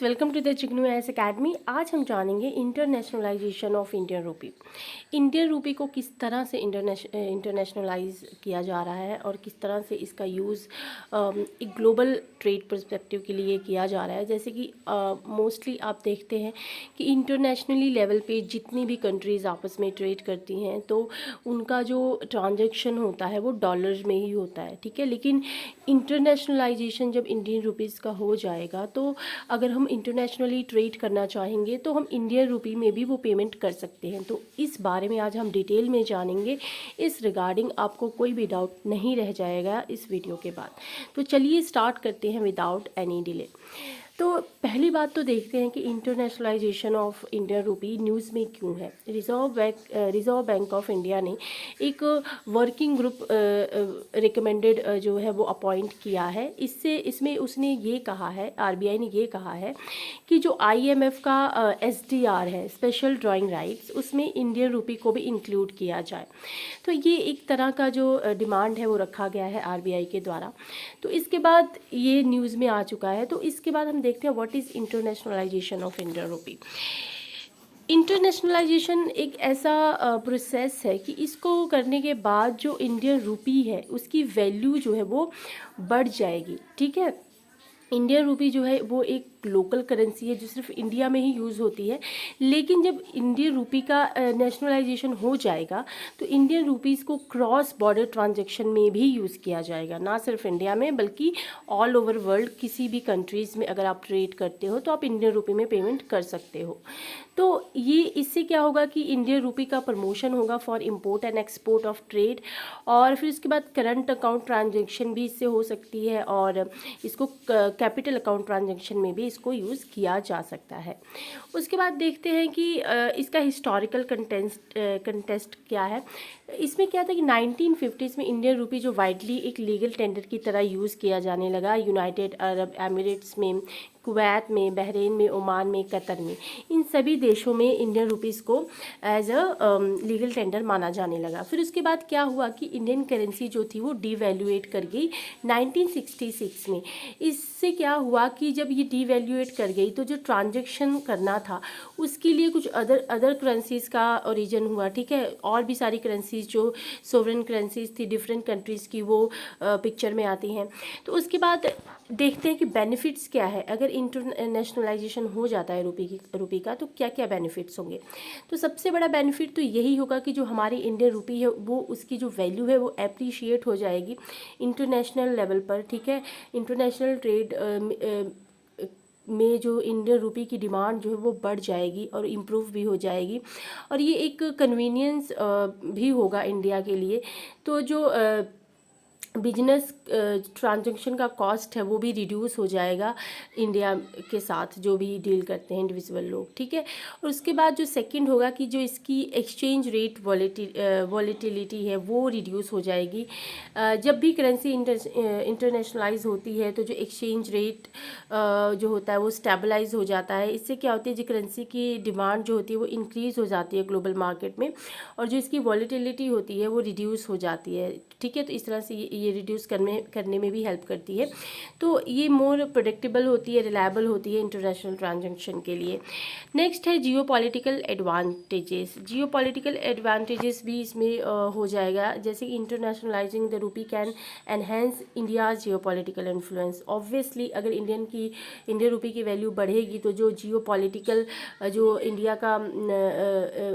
Welcome to the चिकनू एस academy. आज हम जानेंगे internationalisation of Indian rupee. Indian rupee को किस तरह से इंटरनेशनलाइज किया जा रहा है और किस तरह से इसका यूज़ एक ग्लोबल ट्रेड पर्सपेक्टिव के लिए किया जा रहा है। जैसे कि मोस्टली आप देखते हैं कि इंटरनेशनली लेवल पे जितनी भी कंट्रीज़ आपस में ट्रेड करती हैं तो उनका जो ट्रांजैक्शन होता है वो डॉलर्स में ही होता है, ठीक है। लेकिन इंटरनेशनलाइजेशन जब इंडियन रुपीज़ का हो जाएगा तो अगर हम इंटरनेशनली ट्रेड करना चाहेंगे तो हम इंडियन रुपी में भी वो पेमेंट कर सकते हैं। तो इस बारे में आज हम डिटेल में जानेंगे। इस रिगार्डिंग आपको कोई भी डाउट नहीं रह जाएगा इस वीडियो के बाद। तो चलिए स्टार्ट करते हैं विदाउट एनी डिले। तो पहली बात तो देखते हैं कि internationalisation of Indian rupee news में क्यों है। रिजर्व बैंक ऑफ इंडिया ने एक वर्किंग ग्रुप रिकमेंडेड जो है वो अपॉइंट किया है। इसमें उसने ये कहा है, आरबीआई ने ये कहा है कि जो आईएमएफ का एसडीआर है, स्पेशल ड्राइंग राइट्स, उसमें इंडियन रुपी को भी इंक्लूड किया जाए। तो ये एक तरह का जो डिमांड है वो रखा गया है आरबीआई के द्वारा। तो इसके बाद ये न्यूज़ में आ चुका है। तो इसके बाद हम देखते हैं what is internationalisation of Indian rupee. Internationalisation एक ऐसा प्रोसेस है कि इसको करने के बाद जो इंडियन रुपी है उसकी वैल्यू जो है वो बढ़ जाएगी, ठीक है। इंडियन रुपी जो है वो एक लोकल करेंसी है जो सिर्फ इंडिया में ही यूज़ होती है। लेकिन जब इंडियन रुपी का नेशनलाइजेशन हो जाएगा तो इंडियन रुपीज़ को क्रॉस बॉर्डर ट्रांजैक्शन में भी यूज़ किया जाएगा, ना सिर्फ इंडिया में बल्कि ऑल ओवर वर्ल्ड किसी भी कंट्रीज़ में अगर आप ट्रेड करते हो तो आप इंडियन रुपी में पेमेंट कर सकते हो। तो ये इससे क्या होगा कि इंडियन रुपी का प्रमोशन होगा for import and export of trade. और फिर उसके बाद करंट अकाउंट ट्रांजैक्शन भी इससे हो सकती है और इसको कैपिटल अकाउंट ट्रांजैक्शन में भी इसको यूज़ किया जा सकता है। उसके बाद देखते हैं कि इसका हिस्टोरिकल कंटेस्ट क्या है। इसमें क्या था कि 1950s में इंडियन रुपी जो वाइडली एक लीगल टेंडर की तरह यूज़ किया जाने लगा यूनाइटेड अरब एमिरेट्स में, कुवैत में, बहरीन में, ओमान में, कतर में, इन सभी देशों में इंडियन रुपीज़ को एज अ लीगल टेंडर माना जाने लगा। फिर उसके बाद क्या हुआ कि इंडियन करेंसी जो थी वो डीवैल्यूएट कर गई 1966 में। इससे क्या हुआ कि जब ये डीवैल्यूएट कर गई तो जो ट्रांजैक्शन करना था उसके लिए कुछ अदर करेंसीज़ का ओरिजिन हुआ, ठीक है। और भी सारी करेंसीज़ जो सोवरेन करेंसीज़ थी डिफरेंट कंट्रीज़ की वो पिक्चर में आती हैं। तो उसके बाद देखते हैं कि बेनिफिट्स क्या है अगर इंटरनेशनलाइजेशन हो जाता है रुपी का, तो क्या क्या बेनिफिट्स होंगे। तो सबसे बड़ा बेनिफिट तो यही होगा कि जो हमारी इंडियन रुपी है वो उसकी जो वैल्यू है वो अप्रिशिएट हो जाएगी इंटरनेशनल लेवल पर, ठीक है। इंटरनेशनल ट्रेड में जो इंडियन रुपी की डिमांड जो है वो बढ़ जाएगी और इम्प्रूव भी हो जाएगी। और ये एक कन्वीनियंस भी होगा इंडिया के लिए। तो जो बिजनेस ट्रांजैक्शन का कॉस्ट है वो भी रिड्यूस हो जाएगा इंडिया के साथ जो भी डील करते हैं इंडिविजुअल लोग, ठीक है। और उसके बाद जो सेकंड होगा कि जो इसकी एक्सचेंज रेट वॉलेटिलिटी है वो रिड्यूस हो जाएगी। जब भी करेंसी इंटरनेशनलाइज होती है तो जो एक्सचेंज रेट जो होता है वो स्टेबलाइज हो जाता है। इससे क्या होती है, जो करेंसी की डिमांड जो होती है वो इंक्रीज़ हो जाती है ग्लोबल मार्केट में और जो इसकी वॉलेटिलिटी होती है वो रिड्यूस हो जाती है, ठीक है। तो इस तरह से ये रिड्यूस करने में भी हेल्प करती है। तो ये मोर प्रेडिक्टेबल होती है, रिलायबल होती है इंटरनेशनल ट्रांजैक्शन के लिए। नेक्स्ट है जियोपॉलिटिकल एडवांटेजेस। जियोपॉलिटिकल एडवांटेजेस भी इसमें हो जाएगा, जैसे कि internationalising the rupee can enhance India's geopolitical influence. Obviously अगर इंडियन रुपी की वैल्यू बढ़ेगी तो जो जियोपॉलिटिकल जो इंडिया का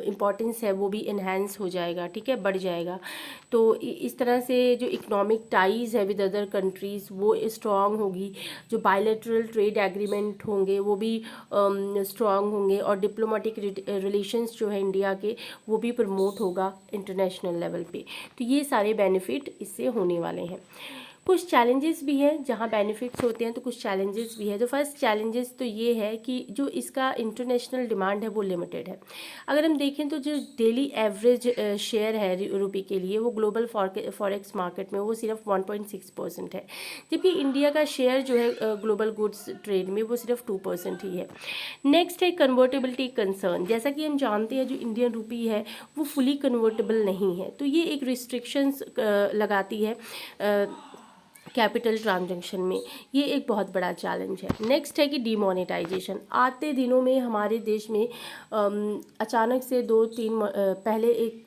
इम्पोर्टेंस है वो भी इन्हेंस हो जाएगा, ठीक है, बढ़ जाएगा। तो इस तरह से जो इकोनॉमिक टाइज़ है विद अदर कंट्रीज़ वो स्ट्रॉन्ग होगी। जो बायलैटरल ट्रेड एग्रीमेंट होंगे वो भी स्ट्रॉन्ग होंगे और डिप्लोमेटिक रिलेशंस जो है इंडिया के वो भी प्रमोट होगा इंटरनेशनल लेवल पे। तो ये सारे बेनिफिट इससे होने वाले हैं। कुछ चैलेंजेस भी हैं, जहाँ बेनिफिट्स होते हैं तो कुछ चैलेंजेस भी है। तो फर्स्ट चैलेंजेस तो ये है कि जो इसका इंटरनेशनल डिमांड है वो लिमिटेड है। अगर हम देखें तो जो डेली एवरेज शेयर है रुपी के लिए वो ग्लोबल फॉरेक्स मार्केट में वो सिर्फ 1.6% है, जबकि इंडिया का शेयर जो है ग्लोबल गुड्स ट्रेड में वो सिर्फ 2% ही है। नेक्स्ट है कन्वर्टेबिलिटी कंसर्न। जैसा कि हम जानते हैं जो इंडियन रुपी है वो फुली कन्वर्टेबल नहीं है, तो ये एक रिस्ट्रिक्शंस लगाती है कैपिटल ट्रांजैक्शन में। ये एक बहुत बड़ा चैलेंज है। नेक्स्ट है कि डीमोनेटाइजेशन। आते दिनों में हमारे देश में अचानक से 2-3 पहले एक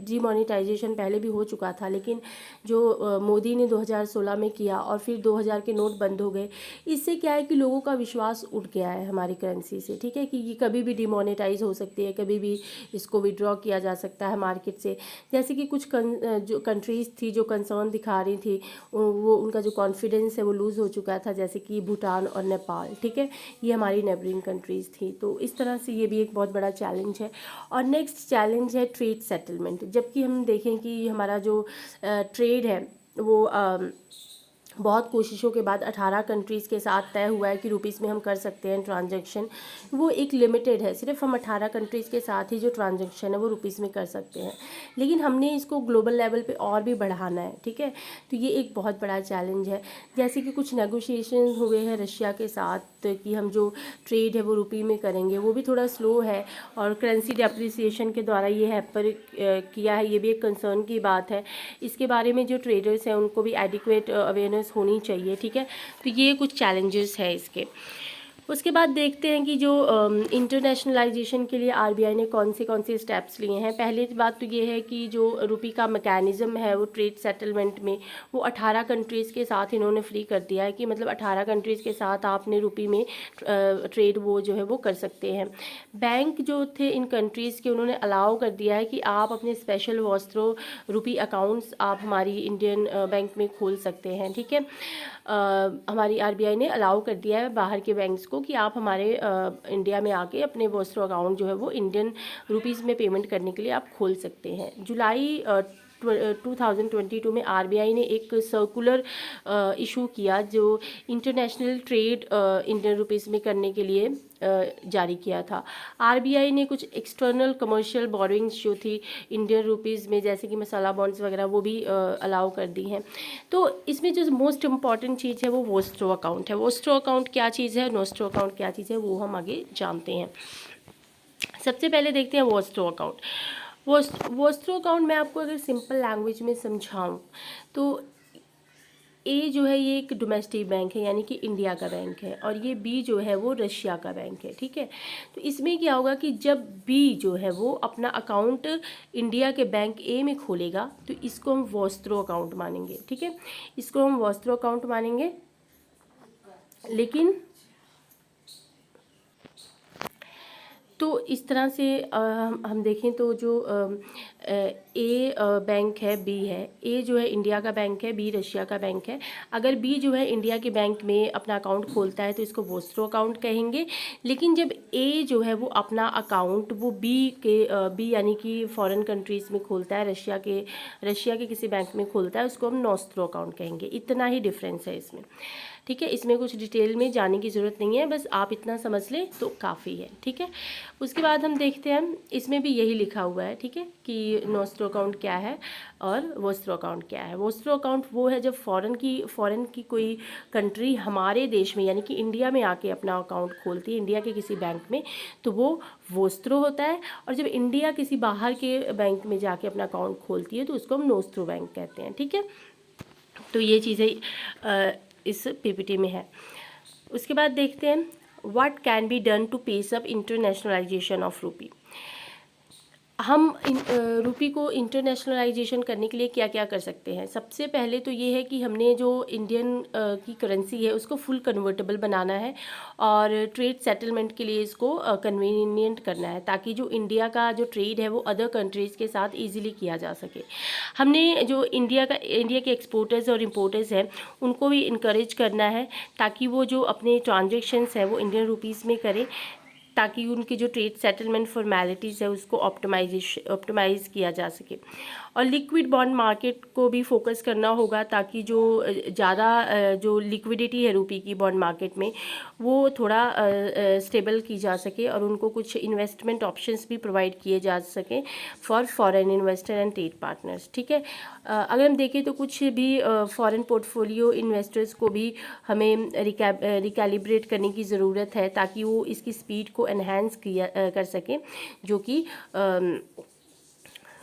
डीमोनेटाइजेशन पहले भी हो चुका था, लेकिन जो मोदी ने 2016 में किया और फिर 2000 के नोट बंद हो गए। इससे क्या है कि लोगों का विश्वास उठ गया है हमारी करेंसी से, ठीक है, कि ये कभी भी डिमोनेटाइज हो सकती है, कभी भी इसको विड्रॉ किया जा सकता है मार्केट से। जैसे कि कुछ जो कंट्रीज़ थी जो कंसर्न दिखा रही थी, वो उनका जो कॉन्फिडेंस है वो लूज़ हो चुका था, जैसे कि भूटान और नेपाल, ठीक है, ये हमारी नेबरिंग कंट्रीज़ थी। तो इस तरह से ये भी एक बहुत बड़ा चैलेंज है। और नेक्स्ट चैलेंज है ट्रेड सेटलमेंट। जबकि हम देखें कि हमारा जो ट्रेड है वो बहुत कोशिशों के बाद 18 कंट्रीज़ के साथ तय हुआ है कि रुपीस में हम कर सकते हैं ट्रांजैक्शन। वो एक लिमिटेड है, सिर्फ हम 18 कंट्रीज़ के साथ ही जो ट्रांजैक्शन है वो रुपीस में कर सकते हैं, लेकिन हमने इसको ग्लोबल लेवल पे और भी बढ़ाना है, ठीक है। तो ये एक बहुत बड़ा चैलेंज है। जैसे कि कुछ नेगोशिएशन हुए हैं रशिया के साथ कि हम जो ट्रेड है वो रुपये में करेंगे, वो भी थोड़ा स्लो है और करेंसी डेप्रिसिएशन के द्वारा ये हैपर किया है, ये भी एक कंसर्न की बात है। इसके बारे में जो ट्रेडर्स हैं उनको भी एडिक्वेट अवेयरनेस होनी चाहिए, ठीक है। तो ये कुछ चैलेंजेस है इसके। उसके बाद देखते हैं कि जो इंटरनेशनलाइजेशन के लिए आरबीआई ने कौन से स्टेप्स लिए हैं। पहली बात तो ये है कि जो रुपये का मैकेनिज़्म है वो ट्रेड सेटलमेंट में वो 18 कंट्रीज़ के साथ इन्होंने फ्री कर दिया है कि मतलब 18 कंट्रीज़ के साथ आपने रुपये में ट्रेड वो जो है वो कर सकते हैं। बैंक जो थे इन कंट्रीज़ के उन्होंने अलाउ कर दिया है कि आप अपने स्पेशल वॉस्त्रो रुपी अकाउंट्स आप हमारी इंडियन बैंक में खोल सकते हैं, ठीक है। हमारी आरबीआई ने अलाउ कर दिया है बाहर के बैंक्स को कि आप हमारे इंडिया में आके अपने वॉस्ट्रो अकाउंट जो है वो इंडियन रुपीस में पेमेंट करने के लिए आप खोल सकते हैं। जुलाई 2022 में आरबीआई ने एक सर्कुलर इशू किया जो इंटरनेशनल ट्रेड इंडियन रुपीस में करने के लिए जारी किया था। आरबीआई ने कुछ एक्सटर्नल कमर्शियल बोरोइंग्स जो थी इंडियन रुपीस में, जैसे कि मसाला बॉन्ड्स वगैरह, वो भी अलाउ कर दी हैं। तो इसमें जो मोस्ट इम्पॉर्टेंट चीज़ है वो वॉस्ट्रो अकाउंट है। वॉस्ट्रो अकाउंट क्या चीज़ है, नोस्ट्रो अकाउंट क्या चीज़ है, वो हम आगे जानते हैं। सबसे पहले देखते हैं वॉस्ट्रो अकाउंट। वॉस्ट्रो अकाउंट मैं आपको अगर सिंपल लैंग्वेज में समझाऊं तो ए जो है ये एक डोमेस्टिक बैंक है, यानी कि इंडिया का बैंक है, और ये बी जो है वो रशिया का बैंक है, ठीक है। तो इसमें क्या होगा कि जब बी जो है वो अपना अकाउंट इंडिया के बैंक ए में खोलेगा तो इसको हम वॉस्ट्रो अकाउंट मानेंगे, ठीक है, इसको हम वॉस्ट्रो अकाउंट मानेंगे। लेकिन तो इस तरह से हम देखें तो जो ए बैंक है, बी है, ए जो है इंडिया का बैंक है, बी रशिया का बैंक है। अगर बी जो है इंडिया के बैंक में अपना अकाउंट खोलता है तो इसको वॉस्ट्रो अकाउंट कहेंगे। लेकिन जब ए जो है वो अपना अकाउंट वो बी यानी कि फॉरेन कंट्रीज़ में खोलता है, रशिया के किसी बैंक में खोलता है, उसको हम नोस्ट्रो अकाउंट कहेंगे। इतना ही डिफरेंस है इसमें, ठीक है। इसमें कुछ डिटेल में जाने की ज़रूरत नहीं है, बस आप इतना समझ लें तो काफ़ी है, ठीक है। उसके बाद हम देखते हैं, इसमें भी यही लिखा हुआ है, ठीक है, कि नोस्ट्रो अकाउंट क्या है और वॉस्ट्रो अकाउंट क्या है। वॉस्ट्रो अकाउंट वो है जब फॉरेन की कोई कंट्री हमारे देश में यानी कि इंडिया में आके अपना अकाउंट खोलती है इंडिया के किसी बैंक में, तो वो वॉस्ट्रो होता है। और जब इंडिया किसी बाहर के बैंक में जाके अपना अकाउंट खोलती है तो उसको हम नोस्ट्रो बैंक कहते हैं, ठीक है। तो ये चीज़ें इस पीपीटी में है। उसके बाद देखते हैं what can be done to pace up internationalization of rupee. हम रुपी को इंटरनेशनलाइजेशन करने के लिए क्या क्या कर सकते हैं। सबसे पहले तो ये है कि हमने जो इंडियन की करेंसी है उसको फुल कन्वर्टेबल बनाना है और ट्रेड सेटलमेंट के लिए इसको कन्वीनियंट करना है, ताकि जो इंडिया का जो ट्रेड है वो अदर कंट्रीज़ के साथ इजीली किया जा सके। हमने जो इंडिया के एक्सपोर्टर्स और इम्पोर्टर्स हैं उनको भी इनकरेज करना है ताकि वो जो अपने ट्रांजेक्शन्स हैं वो इंडियन रुपीज़ में करें, ताकि उनकी जो ट्रेड सेटलमेंट फॉर्मेलिटीज़ है उसको ऑप्टिमाइज़ किया जा सके। और लिक्विड बॉन्ड मार्केट को भी फोकस करना होगा ताकि जो ज़्यादा जो लिक्विडिटी है रुपी की बॉन्ड मार्केट में वो थोड़ा स्टेबल की जा सके और उनको कुछ इन्वेस्टमेंट ऑप्शंस भी प्रोवाइड किए जा सकें for foreign investor and trade partners, ठीक है। अगर हम देखें तो कुछ भी फॉरेन पोर्टफोलियो इन्वेस्टर्स को भी हमें रिकैलिब्रेट करने की ज़रूरत है ताकि वो इसकी स्पीड को एनहेंस कर सकें, जो कि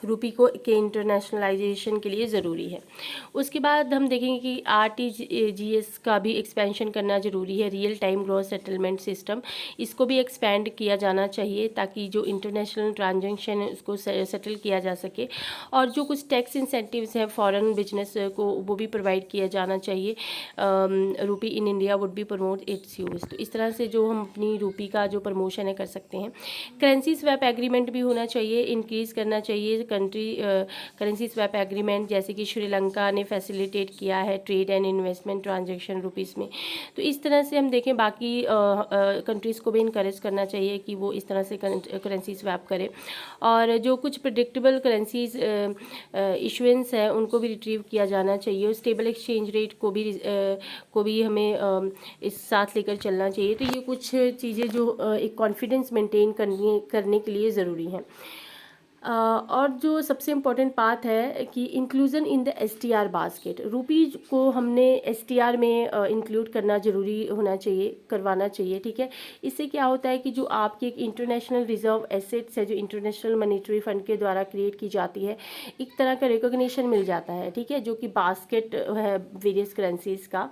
रुपी को के इंटरनेशनलाइजेशन के लिए ज़रूरी है। उसके बाद हम देखेंगे कि आरटीजीएस का भी एक्सपेंशन करना ज़रूरी है, real time gross settlement system, इसको भी एक्सपेंड किया जाना चाहिए ताकि जो इंटरनेशनल ट्रांजैक्शन है उसको सेटल किया जा सके। और जो कुछ टैक्स इंसेंटिव्स हैं फॉरेन बिजनेस को, वो भी प्रोवाइड किया जाना चाहिए। Rupee in India would be promote its use. तो इस तरह से जो हम अपनी रुपी का जो प्रमोशन है कर सकते हैं। करेंसी स्वैप एग्रीमेंट भी होना चाहिए, इंक्रीज़ करना चाहिए करेंसी स्वैप एग्रीमेंट, जैसे कि श्रीलंका ने फैसिलिटेट किया है trade and investment transaction rupees में। तो इस तरह से हम देखें बाकी कंट्रीज़ को भी इनकरेज करना चाहिए कि वो इस तरह से करेंसी स्वैप करें। और जो कुछ प्रिडिक्टेबल करेंसीज इशुएंस है उनको भी रिट्रीव किया जाना चाहिए, और स्टेबल एक्सचेंज रेट को भी हमें इस साथ लेकर चलना चाहिए। तो ये कुछ चीज़ें जो एक कॉन्फिडेंस मेंटेन करने के लिए ज़रूरी हैं। और जो सबसे इम्पोर्टेंट बात है कि inclusion in the STR basket, rupee को हमने एसटीआर में इंक्लूड करना ज़रूरी करवाना चाहिए, ठीक है। इससे क्या होता है कि जो आपकी एक इंटरनेशनल रिजर्व एसेट्स है जो इंटरनेशनल मॉनेटरी फंड के द्वारा क्रिएट की जाती है, एक तरह का रिकॉग्निशन मिल जाता है, ठीक है, जो कि बास्केट है वेरियस करेंसीज का।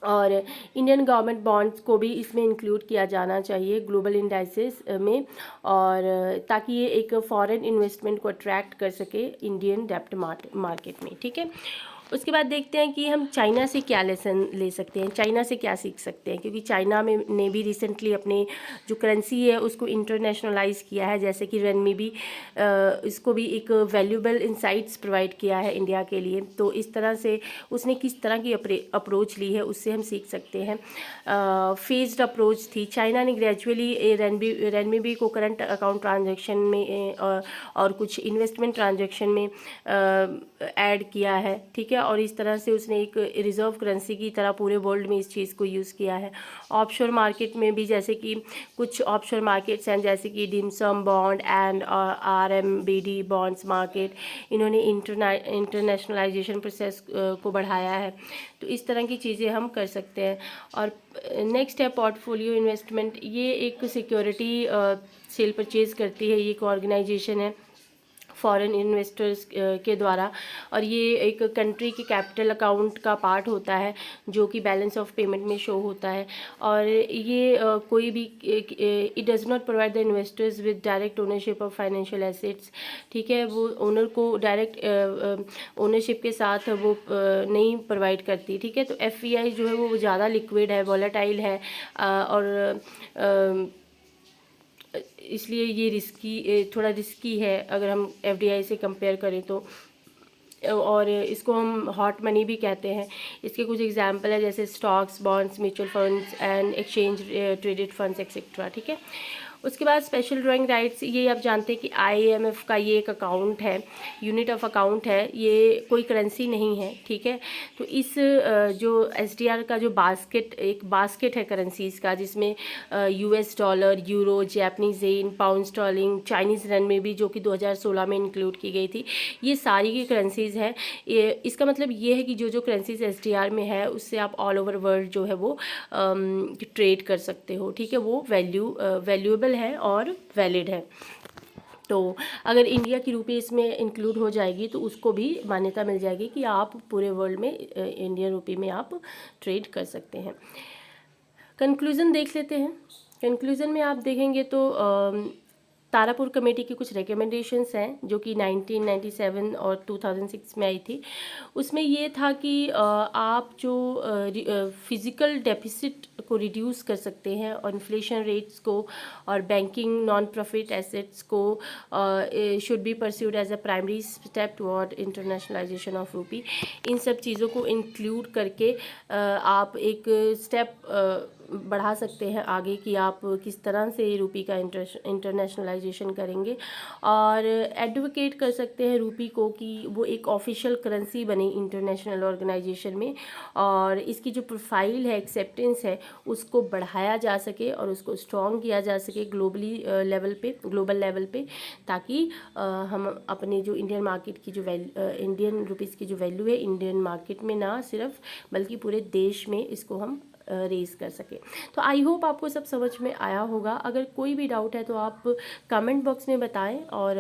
और इंडियन गवर्नमेंट बॉन्ड्स को भी इसमें इंक्लूड किया जाना चाहिए ग्लोबल इंडाइसेस में, और ताकि ये एक फॉरेन इन्वेस्टमेंट को अट्रैक्ट कर सके इंडियन डेब्ट मार्केट में, ठीक है। उसके बाद देखते हैं कि हम चाइना से क्या लेसन ले सकते हैं, चाइना से क्या सीख सकते हैं, क्योंकि चाइना में ने भी रिसेंटली अपने जो करेंसी है उसको इंटरनेशनलाइज किया है, जैसे कि रेनमी इसको भी एक वैल्यूएबल इंसाइट्स प्रोवाइड किया है इंडिया के लिए। तो इस तरह से उसने किस तरह की अप्रोच ली है उससे हम सीख सकते हैं। फेज्ड अप्रोच थी, चाइना ने ग्रेजुअली रेनमी को करंट अकाउंट ट्रांजैक्शन में और कुछ इन्वेस्टमेंट ट्रांजैक्शन में ऐड किया है, ठीक है। और इस तरह से उसने एक रिजर्व करेंसी की तरह पूरे वर्ल्ड में इस चीज़ को यूज़ किया है। ऑफशोर मार्केट में भी, जैसे कि कुछ ऑफशोर मार्केट्स हैं जैसे कि dim sum bond and RMBD bonds market, इन्होंने इंटरनेशनलाइजेशन प्रोसेस को बढ़ाया है। तो इस तरह की चीज़ें हम कर सकते हैं। और नेक्स्ट है पोर्टफोलियो इन्वेस्टमेंट, ये एक सिक्योरिटी सेल परचेज करती है, ये एक ऑर्गेनाइजेशन है फॉरेन इन्वेस्टर्स के द्वारा, और ये एक कंट्री के कैपिटल अकाउंट का पार्ट होता है जो कि बैलेंस ऑफ पेमेंट में शो होता है। और ये कोई भी it does not provide the investors with direct ownership of financial assets, ठीक है, वो ओनर को डायरेक्ट ओनरशिप के साथ वो नहीं प्रोवाइड करती, ठीक है। तो एफवीआई जो है वो ज़्यादा लिक्विड है, वॉलेटाइल है, और इसलिए ये थोड़ा रिस्की है अगर हम एफडीआई से कंपेयर करें तो। और इसको हम हॉट मनी भी कहते हैं। इसके कुछ एग्जांपल है जैसे stocks, bonds, mutual funds and exchange traded funds etcetera, ठीक है। उसके बाद स्पेशल ड्राइंग राइट्स, ये आप जानते हैं कि आईएमएफ का ये एक अकाउंट है, यूनिट ऑफ अकाउंट है, ये कोई करेंसी नहीं है, ठीक है। तो इस जो एसडीआर का जो एक बास्केट है करेंसीज़ का, जिसमें US dollar, euro, Japanese yen, pound sterling, Chinese renminbi भी जो कि 2016 में इंक्लूड की गई थी, ये सारी की करेंसीज़ हैं। इसका मतलब ये है कि जो करेंसीज एसडीआर में है उससे आप ऑल ओवर वर्ल्ड जो है वो ट्रेड कर सकते हो, ठीक है, वो वैल्यूएबल है और वैलिड है। तो अगर इंडिया की रुपये इसमें इंक्लूड हो जाएगी तो उसको भी मान्यता मिल जाएगी कि आप पूरे वर्ल्ड में इंडियन रुपये में आप ट्रेड कर सकते हैं। कंक्लूज़न देख लेते हैं। कंक्लूज़न में आप देखेंगे तो तारापुर कमेटी की कुछ रिकमेंडेशंस हैं जो कि 1997 और 2006 में आई थी। उसमें ये था कि आप जो फिज़िकल डेफिसिट को रिड्यूस कर सकते हैं और इन्फ्लेशन रेट्स को और बैंकिंग नॉन प्रॉफिट एसेट्स को should be pursued as a primary step toward internationalisation of rupee. इन सब चीज़ों को इंक्लूड करके आप एक स्टेप बढ़ा सकते हैं आगे कि आप किस तरह से रुपी का इंटरनेशनलाइजेशन करेंगे, और एडवोकेट कर सकते हैं रुपी को कि वो एक ऑफिशियल करेंसी बने इंटरनेशनल ऑर्गेनाइजेशन में, और इसकी जो प्रोफाइल है, एक्सेप्टेंस है, उसको बढ़ाया जा सके और उसको स्ट्रॉन्ग किया जा सके ग्लोबल लेवल पे, ताकि हम अपने जो इंडियन मार्केट की जो इंडियन रुपीज़ की जो वैल्यू है इंडियन मार्केट में ना सिर्फ बल्कि पूरे देश में इसको हम रेज़ कर सके। तो आई होप आपको सब समझ में आया होगा। अगर कोई भी डाउट है तो आप कमेंट बॉक्स में बताएं और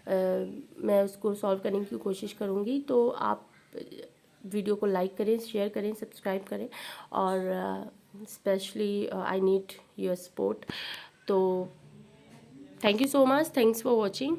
मैं उसको सॉल्व करने की कोशिश करूँगी। तो आप वीडियो को लाइक करें, शेयर करें, सब्सक्राइब करें और specially I need your support. तो thank you so much, thanks for watching.